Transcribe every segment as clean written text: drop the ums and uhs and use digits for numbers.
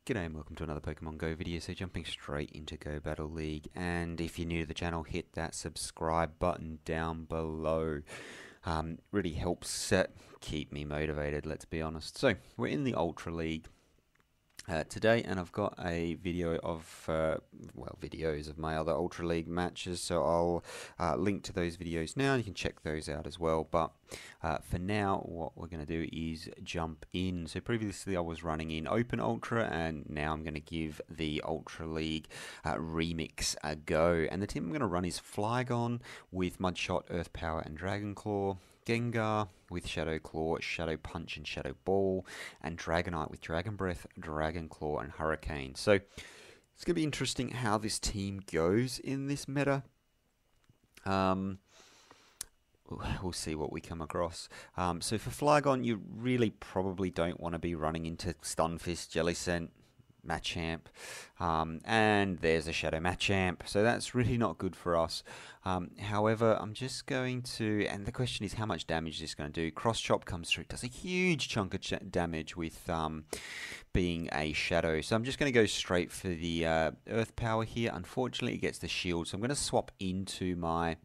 G'day and welcome to another Pokemon Go video. So jumping straight into Go Battle League, and if you're new to the channel, hit that subscribe button down below. Really helps keep me motivated, let's be honest. So we're in the Ultra League today, and I've got a video of videos of my other Ultra League matches, so I'll link to those videos now. You can check those out as well, but for now what we're going to do is jump in. So previously I was running in Open Ultra, and now I'm going to give the Ultra League Remix a go, and the team I'm going to run is Flygon with Mudshot, Earth Power and Dragon Claw, Gengar with Shadow Claw, Shadow Punch and Shadow Ball, and Dragonite with Dragon Breath, Dragon Claw and Hurricane. So it's going to be interesting how this team goes in this meta. We'll see what we come across. So for Flygon, you really probably don't want to be running into Stunfisk, Jellicent, Machamp, and there's a Shadow Machamp, so that's really not good for us. However, I'm just going to, and the question is how much damage is this going to do. Cross Chop comes through, does a huge chunk of damage with being a Shadow, so I'm just going to go straight for the Earth Power here. Unfortunately, it gets the shield, so I'm going to swap into my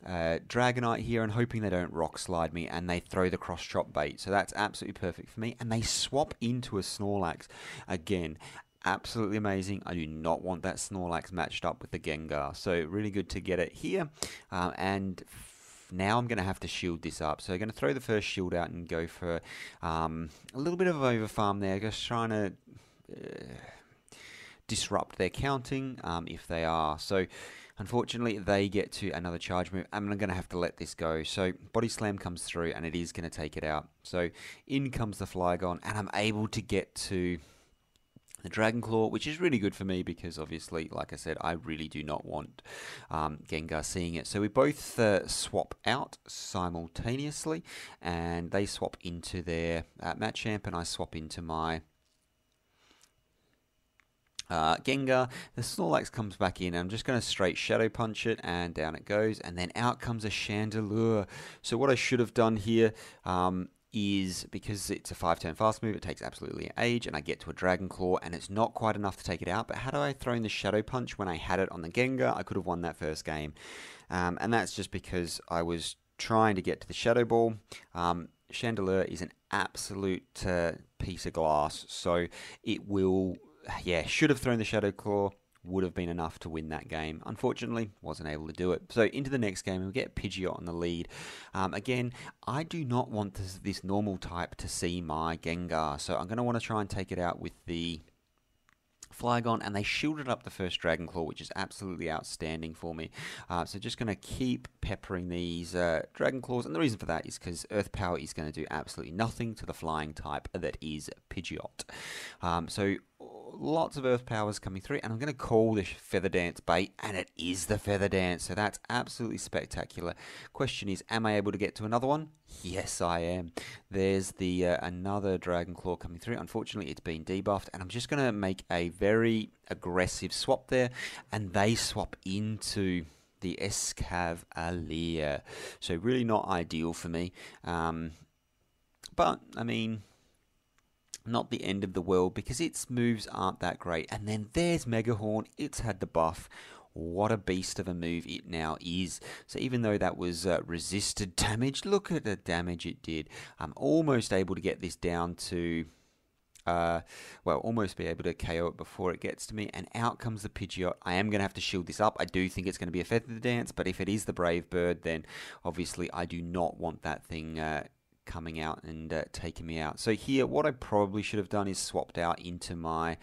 Dragonite here and hoping they don't Rock Slide me and they throw the Cross Chop bait. So that's absolutely perfect for me. And they swap into a Snorlax. Again, absolutely amazing. I do not want that Snorlax matched up with the Gengar. So really good to get it here. And now I'm going to have to shield this up. So I'm going to throw the first shield out and go for a little bit of over farm there. Just trying to disrupt their counting if they are. So unfortunately, they get to another charge move. I'm going to have to let this go. So Body Slam comes through, and it is going to take it out. So in comes the Flygon, and I'm able to get to the Dragon Claw, which is really good for me because obviously, like I said, I really do not want Gengar seeing it. So we both swap out simultaneously, and they swap into their Machamp, and I swap into my Gengar. The Snorlax comes back in, and I'm just going to straight Shadow Punch it, and down it goes, and then out comes a Chandelure. So what I should have done here is, because it's a 5-turn fast move, it takes absolutely an age, and I get to a Dragon Claw, and it's not quite enough to take it out, but had I thrown the Shadow Punch when I had it on the Gengar, I could have won that first game. And that's just because I was trying to get to the Shadow Ball. Chandelure is an absolute piece of glass, so it will... Yeah, should have thrown the Shadow Claw, would have been enough to win that game. Unfortunately, wasn't able to do it. So into the next game, we get Pidgeot on the lead. Again, I do not want this normal type to see my Gengar, so I'm going to want to try and take it out with the Flygon, and they shielded up the first Dragon Claw, which is absolutely outstanding for me. So just going to keep peppering these Dragon Claws, and the reason for that is because Earth Power is going to do absolutely nothing to the flying type that is Pidgeot. So lots of Earth Powers coming through, and I'm going to call this Feather Dance bait, and it is the Feather Dance, so that's absolutely spectacular. Question is, am I able to get to another one? Yes, I am. There's the another Dragon Claw coming through. Unfortunately, it's been debuffed, and I'm just going to make a very aggressive swap there, and they swap into the Escavaleo. So really not ideal for me, but I mean, not the end of the world because its moves aren't that great. And then there's Megahorn. It's had the buff. What a beast of a move it now is. So even though that was resisted damage, look at the damage it did. I'm almost able to get this down to... almost be able to KO it before it gets to me, and out comes the Pidgeot. I am going to have to shield this up. I do think it's going to be a Feather Dance, but if it is the Brave Bird, then obviously I do not want that thing coming out and taking me out. So here, what I probably should have done is swapped out into my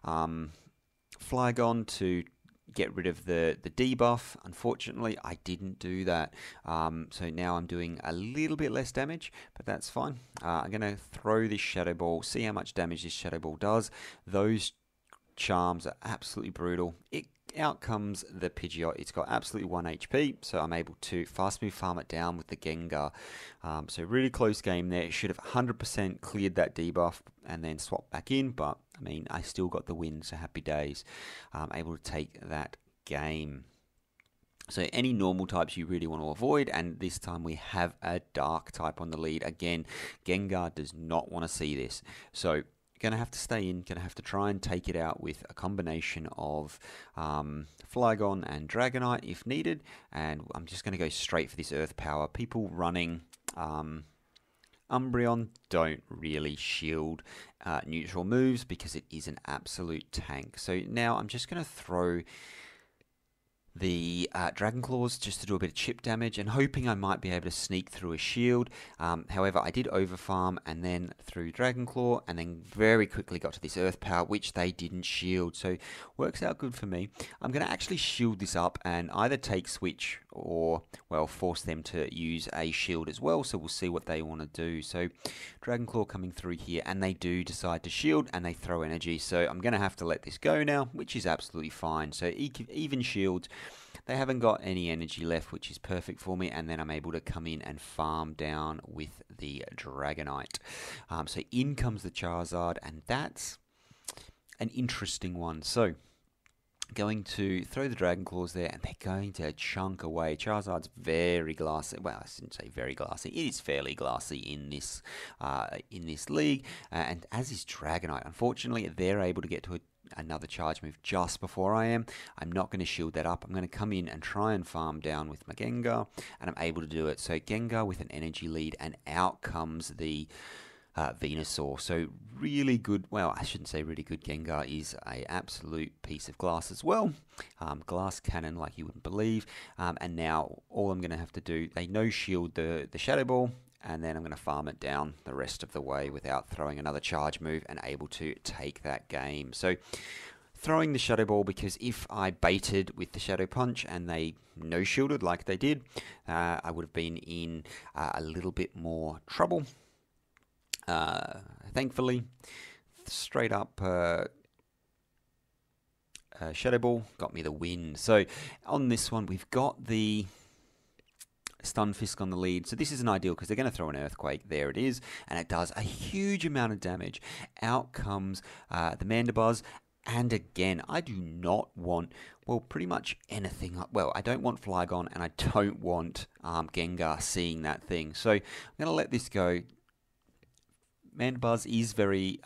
Flygon to get rid of the debuff. Unfortunately, I didn't do that. So now I'm doing a little bit less damage, but that's fine. I'm going to throw this Shadow Ball, see how much damage this Shadow Ball does. Those charms are absolutely brutal. Out comes the Pidgeot. It's got absolutely 1 HP, so I'm able to fast move farm it down with the Gengar. So really close game there. It should have 100% cleared that debuff and then swapped back in, but I mean, I still got the win, so happy days. Able to take that game. So any normal types you really want to avoid, and this time we have a dark type on the lead. Again, Gengar does not want to see this. So going to have to stay in, going to have to try and take it out with a combination of Flygon and Dragonite if needed, and I'm just going to go straight for this Earth Power. People running Umbreon don't really shield neutral moves because it is an absolute tank. So now I'm just going to throw the Dragon Claws just to do a bit of chip damage and hoping I might be able to sneak through a shield. However, I did overfarm and then through Dragon Claw and then very quickly got to this Earth Power, which they didn't shield. So works out good for me. I'm going to actually shield this up and either take Switch or, well, force them to use a shield as well. So we'll see what they want to do. So Dragon Claw coming through here and they do decide to shield and they throw energy. So I'm going to have to let this go now, which is absolutely fine. So even shields. They haven't got any energy left, which is perfect for me, and then I'm able to come in and farm down with the Dragonite. So in comes the Charizard, and that's an interesting one. So going to throw the Dragon Claws there, and they're going to chunk away. Charizard's very glassy. Well, I shouldn't say very glassy. It is fairly glassy in this league, and as is Dragonite. Unfortunately, they're able to get to another charge move just before I am. I'm not going to shield that up. I'm going to come in and try and farm down with my Gengar, and I'm able to do it. So Gengar with an energy lead, and out comes the Venusaur. So really good, well, I shouldn't say really good. Gengar is a absolute piece of glass as well. Glass cannon like you wouldn't believe. And now all I'm going to have to do, they no shield the Shadow Ball, and then I'm going to farm it down the rest of the way without throwing another charge move and able to take that game. So throwing the Shadow Ball, because if I baited with the Shadow Punch and they no shielded like they did, I would have been in a little bit more trouble. Thankfully, straight up Shadow Ball got me the win. So on this one, we've got the Stunfisk on the lead. So this isn't ideal because they're going to throw an Earthquake. There it is. And it does a huge amount of damage. Out comes the Mandibuzz. And again, I do not want, well, pretty much anything. Well, I don't want Flygon and I don't want Gengar seeing that thing. So I'm going to let this go. Mandibuzz is very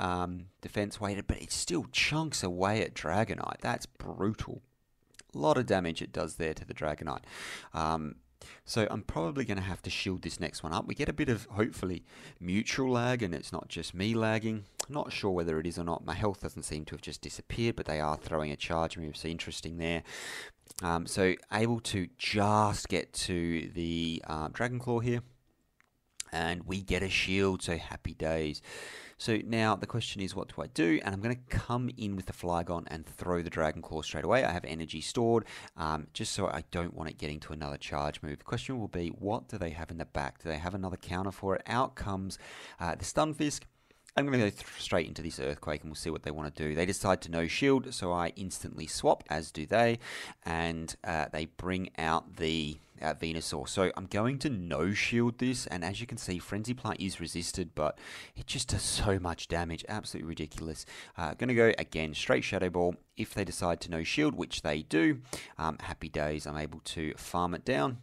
defense weighted, but it still chunks away at Dragonite. That's brutal. A lot of damage it does there to the Dragonite. So I'm probably going to have to shield this next one up. We get a bit of, hopefully, mutual lag, and it's not just me lagging. I'm not sure whether it is or not. My health doesn't seem to have just disappeared, but they are throwing a charge move, so interesting there. So able to just get to the Dragon Claw here. And we get a shield, so happy days. So now the question is, what do I do? And I'm going to come in with the Flygon and throw the Dragon Claw straight away. I have energy stored, just so I don't want it getting to another charge move. The question will be, what do they have in the back? Do they have another counter for it? Out comes the Stunfisk. I'm going to go straight into this Earthquake and we'll see what they want to do. They decide to no shield, so I instantly swap, as do they. And they bring out the Venusaur. So I'm going to no shield this, and as you can see, Frenzy Plant is resisted, but it just does so much damage. Absolutely ridiculous. Going to go again straight Shadow Ball. If they decide to no shield, which they do, happy days. I'm able to farm it down.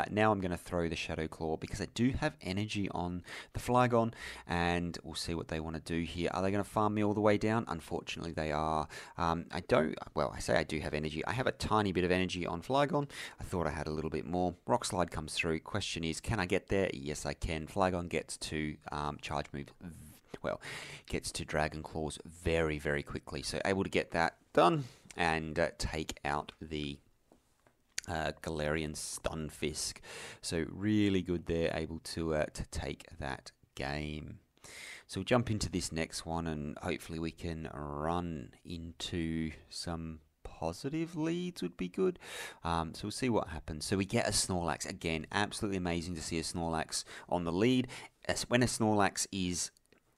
Now I'm going to throw the Shadow Claw because I do have energy on the Flygon, and we'll see what they want to do here. Are they going to farm me all the way down? Unfortunately, they are. I say I do have energy. I have a tiny bit of energy on Flygon. I thought I had a little bit more. Rock Slide comes through. Question is, can I get there? Yes, I can. Flygon gets to charge move. Well, gets to Dragon Claws very, very quickly. So able to get that done and take out the Galarian Stunfisk. So really good there, able to take that game. So we'll jump into this next one and hopefully we can run into some positive leads would be good. So we'll see what happens. So we get a Snorlax. Again, absolutely amazing to see a Snorlax on the lead. When a Snorlax is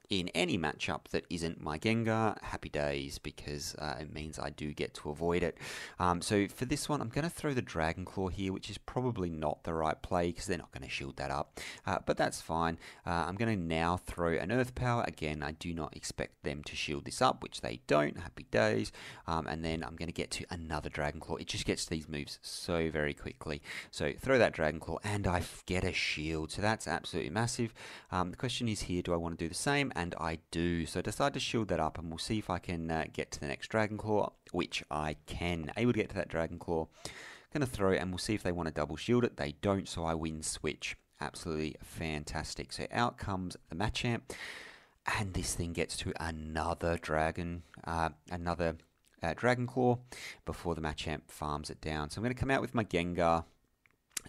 in any matchup that isn't my Gengar, happy days, because it means I do get to avoid it. So for this one, I'm going to throw the Dragon Claw here, which is probably not the right play because they're not going to shield that up, but that's fine. I'm going to now throw an Earth Power. Again, I do not expect them to shield this up, which they don't, happy days. And then I'm going to get to another Dragon Claw. It just gets to these moves so very quickly. So throw that Dragon Claw and I get a shield, so that's absolutely massive. The question is here, do I want to do the same? and I do. So I decide to shield that up, and we'll see if I can get to the next Dragon Claw, which I can. Able to get to that Dragon Claw. Going to throw it, and we'll see if they want to double shield it. They don't, so I win switch. Absolutely fantastic. So out comes the Machamp, and this thing gets to another Dragon Claw before the Machamp farms it down. So I'm going to come out with my Gengar,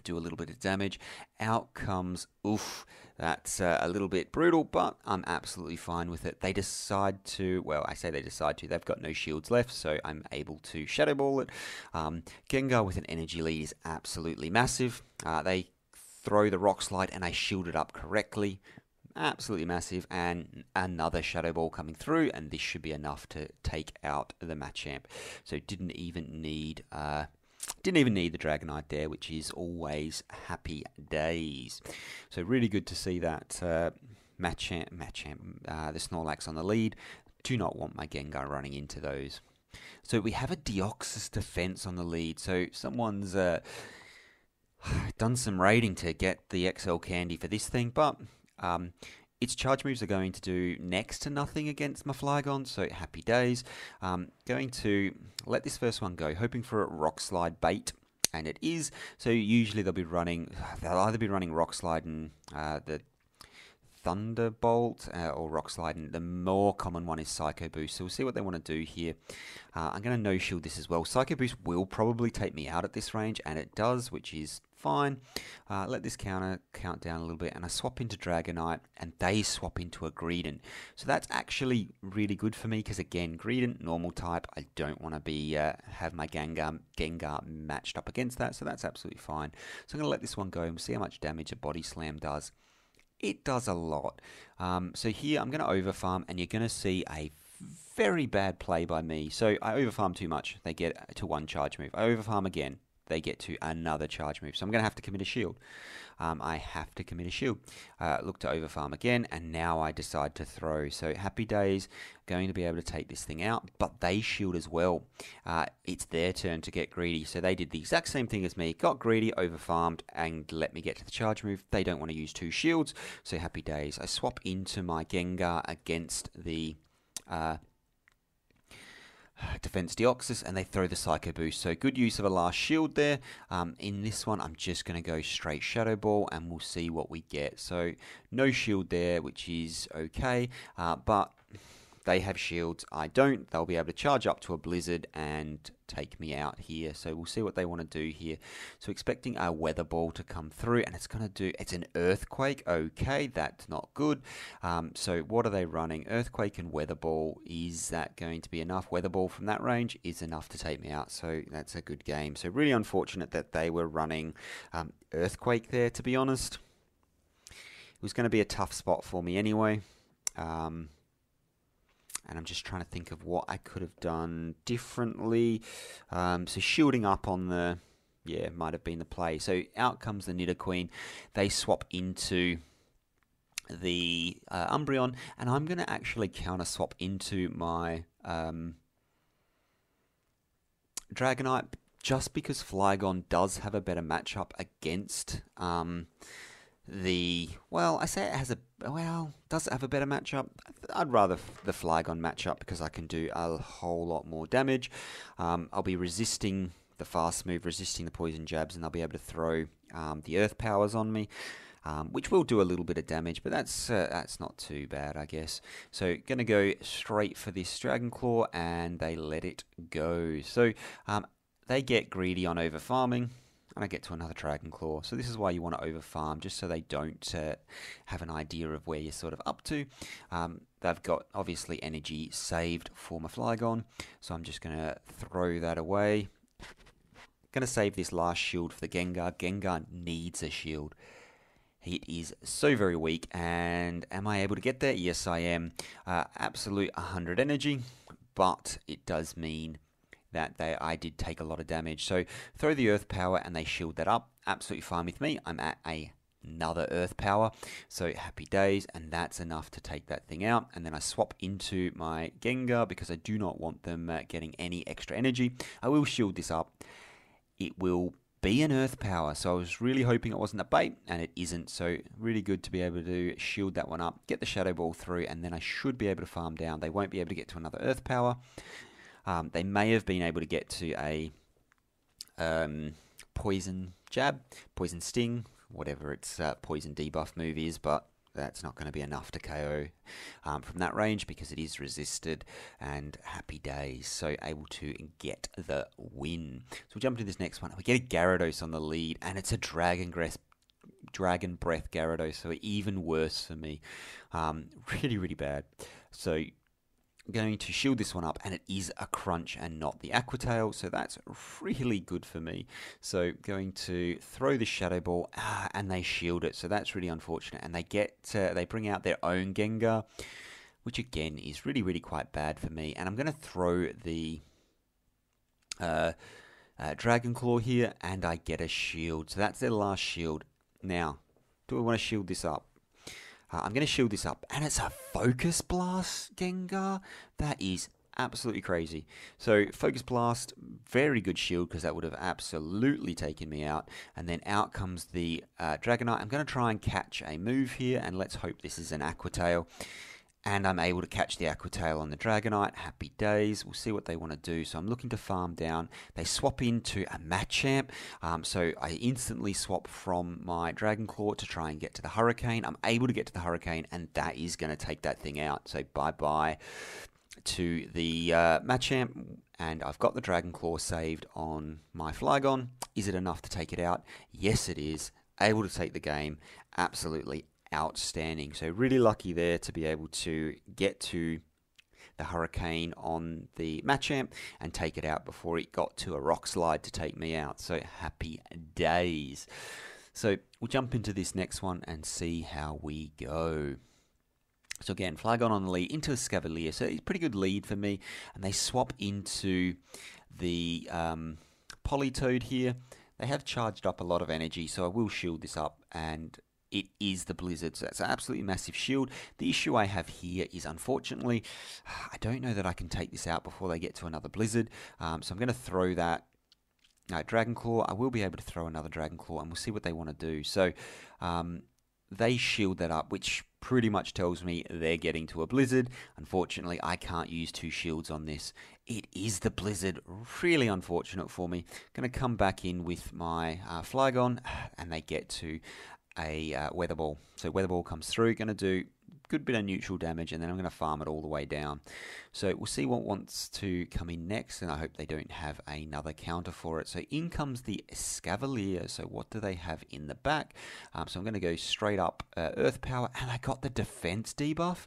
do a little bit of damage. Out comes, oof, that's a little bit brutal, but I'm absolutely fine with it. They decide to, well, I say they decide to, they've got no shields left, so I'm able to Shadow Ball it. Gengar with an energy lead is absolutely massive. They throw the Rock Slide, and I shield it up correctly. Absolutely massive, and another Shadow Ball coming through, and this should be enough to take out the Machamp. So didn't even need the Dragonite there, which is always happy days. So really good to see that the Snorlax on the lead. Do not want my Gengar running into those. So we have a Deoxys defense on the lead. So someone's done some raiding to get the XL candy for this thing, but its charge moves are going to do next to nothing against my Flygon, so happy days. Going to let this first one go, hoping for a Rock Slide bait, and it is. So usually they'll either be running Rock Slide and the Thunderbolt or Rock Slide, and the more common one is Psycho Boost. So we'll see what they want to do here. I'm going to no shield this as well. Psycho Boost will probably take me out at this range, and it does, which is fine. Let this count down a little bit, and I swap into Dragonite, and they swap into a Greedent. So that's actually really good for me, because again, Greedent, normal type, I don't want to be have my Gengar matched up against that, so that's absolutely fine. So I'm going to let this one go, and we'll see how much damage a Body Slam does. It does a lot. So here I'm going to overfarm, and you're going to see a very bad play by me. So I overfarm too much. They get to one charge move. I overfarm again. They get to another charge move. So I'm going to have to commit a shield. I have to commit a shield. Look to overfarm again, and now I decide to throw. So happy days, going to be able to take this thing out, but they shield as well. It's their turn to get greedy. So they did the exact same thing as me, got greedy, overfarmed, and let me get to the charge move. They don't want to use two shields, so happy days. I swap into my Gengar against the Defense Deoxys, and they throw the Psycho Boost. So good use of a last shield there. In this one, I'm just going to go straight Shadow Ball, and we'll see what we get. So no shield there, which is okay, but they have shields. I don't. They'll be able to charge up to a Blizzard and take me out here. So we'll see what they want to do here. So expecting a Weather Ball to come through, and it's an Earthquake. Okay, that's not good. So what are they running? Earthquake and Weather Ball. Is that going to be enough? Weather Ball from that range is enough to take me out. So that's a good game. So really unfortunate that they were running Earthquake there, to be honest. It was going to be a tough spot for me anyway. And I'm just trying to think of what I could have done differently. So shielding up on the, might have been the play. So out comes the Nidoqueen. They swap into the Umbreon, and I'm going to actually counter swap into my Dragonite, just because Flygon does have a better matchup against does it have a better matchup? I'd rather the Flygon matchup, because I can do a whole lot more damage. I'll be resisting the fast move, resisting the poison jabs, and I'll be able to throw the earth powers on me, which will do a little bit of damage, but that's not too bad, I guess. So going to go straight for this Dragon Claw, and they let it go. So they get greedy on over farming, and I get to another Dragon Claw. So this is why you want to overfarm, just so they don't have an idea of where you're sort of up to. They've got, obviously, energy saved for my Flygon, so I'm just going to throw that away. Going to save this last shield for the Gengar. Gengar needs a shield. It is so very weak, and am I able to get there? Yes, I am. Absolute 100 energy, but it does mean that I did take a lot of damage. So throw the Earth Power, and they shield that up. Absolutely fine with me. I'm at another Earth Power, so happy days, and that's enough to take that thing out. And then I swap into my Gengar, because I do not want them getting any extra energy. I will shield this up. It will be an Earth Power. So I was really hoping it wasn't a bait, and it isn't. So really good to be able to shield that one up, get the Shadow Ball through, and then I should be able to farm down. They won't be able to get to another Earth Power. They may have been able to get to a Poison Jab, Poison Sting, whatever its Poison debuff move is, but that's not going to be enough to KO from that range because it is resisted, and happy days. So able to get the win. So we'll jump into this next one. We get a Gyarados on the lead, and it's a Dragon Breath Gyarados, so even worse for me. Really, really bad. So going to shield this one up, and it is a Crunch and not the Aqua Tail, so that's really good for me. So going to throw the Shadow Ball, and they shield it, so that's really unfortunate. And they bring out their own Gengar, which again is really, really quite bad for me. And I'm going to throw the Dragon Claw here, and I get a shield. So that's their last shield. Now, do I want to shield this up? I'm going to shield this up, and it's a Focus Blast Gengar. That is absolutely crazy. So Focus Blast, very good shield, because that would have absolutely taken me out. And then out comes the Dragonite. I'm going to try and catch a move here, and let's hope this is an Aqua Tail. And I'm able to catch the Aqua Tail on the Dragonite. Happy days. We'll see what they want to do. So I'm looking to farm down. They swap into a Machamp. So I instantly swap from my Dragon Claw to try and get to the Hurricane. I'm able to get to the Hurricane, and that is going to take that thing out. So bye-bye to the Machamp. And I've got the Dragon Claw saved on my Flygon. Is it enough to take it out? Yes, it is. Able to take the game. Absolutely outstanding. So really lucky there to be able to get to the Hurricane on the Machamp and take it out before it got to a Rock Slide to take me out. So happy days. So we'll jump into this next one and see how we go. So again, Flygon on the lead into Escavaleo. So it's a pretty good lead for me. And they swap into the Politoed here. They have charged up a lot of energy, so I will shield this up, and it is the Blizzard, so that's an absolutely massive shield. The issue I have here is, unfortunately, I don't know that I can take this out before they get to another Blizzard. So I'm going to throw that Dragon Claw. I will be able to throw another Dragon Claw, and we'll see what they want to do. So they shield that up, which pretty much tells me they're getting to a Blizzard. Unfortunately, I can't use two shields on this. It is the Blizzard. Really unfortunate for me. Going to come back in with my Flygon, and they get to a Weather Ball. So Weather Ball comes through, going to do a good bit of neutral damage, and then I'm going to farm it all the way down. So we'll see what wants to come in next, and I hope they don't have another counter for it. So in comes the Escavaleo. So what do they have in the back? So I'm going to go straight up Earth Power, and I got the defense debuff.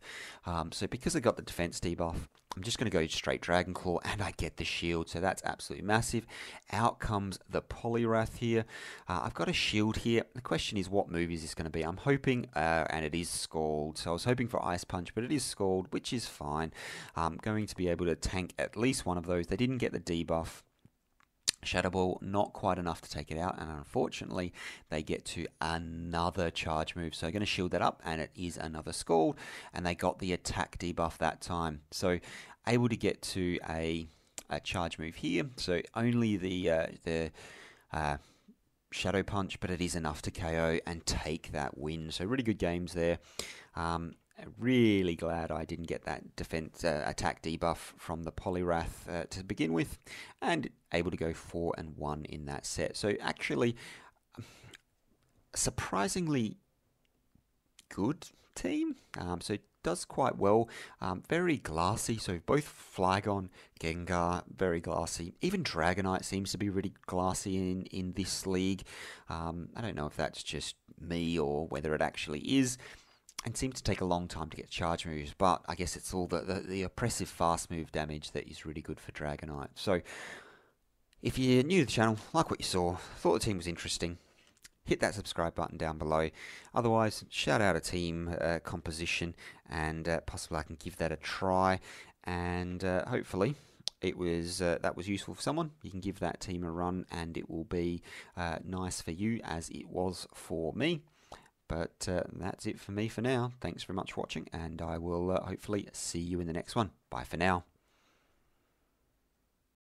So because I got the defense debuff, I'm just going to go straight Dragon Claw, and I get the shield, so that's absolutely massive. Out comes the Poliwrath here. I've got a shield here. The question is, what move is this going to be? I'm hoping, and it is Scald, so I was hoping for Ice Punch, but it is Scald, which is fine. I'm going to be able to tank at least one of those. They didn't get the debuff. Shadow Ball, not quite enough to take it out, and unfortunately they get to another charge move. So I'm going to shield that up, and it is another Scald, and they got the attack debuff that time. So able to get to a charge move here. So only the Shadow Punch, but it is enough to KO and take that win. So really good games there. Really glad I didn't get that defense attack debuff from the Poliwrath to begin with, and able to go 4-1 in that set. So actually, surprisingly good team. So it does quite well. Very glassy. So both Flygon, Gengar, very glassy. Even Dragonite seems to be really glassy in this league. I don't know if that's just me or whether it actually is. And seems to take a long time to get charge moves, but I guess it's all the oppressive fast move damage that is really good for Dragonite. So, if you're new to the channel, like what you saw, thought the team was interesting, hit that subscribe button down below. Otherwise, shout out a team composition, and possibly I can give that a try, and hopefully it was that was useful for someone. You can give that team a run, and it will be nice for you as it was for me. But that's it for me for now. Thanks very much for watching, and I will hopefully see you in the next one. Bye for now.